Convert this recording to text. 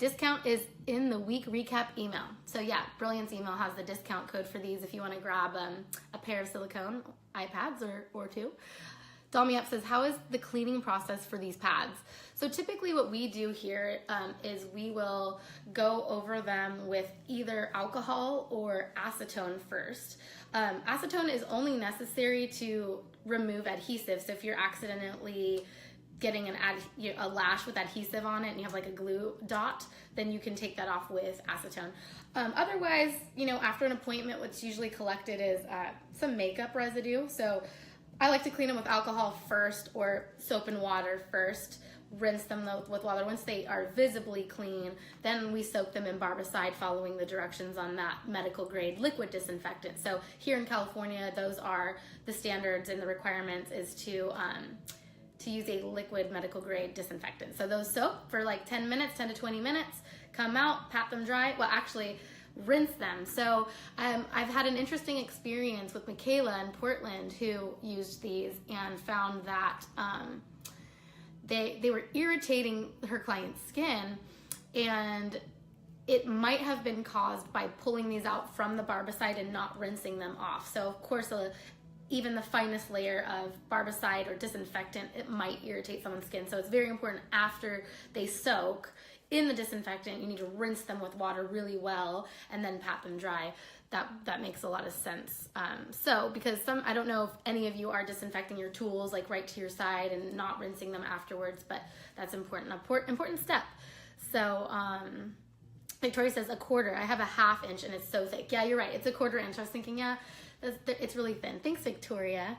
Discount is in the week recap email. So yeah, Brilliant's email has the discount code for these if you want to grab a pair of silicone eye pads or two. Dolmy Up says, how is the cleaning process for these pads? So typically what we do here is we will go over them with either alcohol or acetone first. Acetone is only necessary to remove adhesive. So if you're accidentally getting a lash with adhesive on it and you have like a glue dot, then you can take that off with acetone. Otherwise, after an appointment, what's usually collected is some makeup residue. So I like to clean them with alcohol first or soap and water first, rinse them with water. Once they are visibly clean, then we soak them in Barbicide following the directions on that medical grade liquid disinfectant. So here in California, those are the standards and the requirements is to use a liquid medical grade disinfectant. So those soak for like 10 minutes, 10 to 20 minutes, come out, pat them dry. Well, actually, rinse them. So I've had an interesting experience with Michaela in Portland who used these and found that they were irritating her client's skin, and it might have been caused by pulling these out from the Barbicide and not rinsing them off. So of course, even the finest layer of Barbicide or disinfectant, it might irritate someone's skin. So it's very important after they soak in the disinfectant, you need to rinse them with water really well and then pat them dry. That makes a lot of sense. Because I don't know if any of you are disinfecting your tools like right to your side and not rinsing them afterwards, but that's important step. So Victoria says a quarter. I have a 1/2 inch and it's so thick. Yeah, you're right. It's a 1/4 inch. I was thinking, yeah, it's really thin. Thanks, Victoria.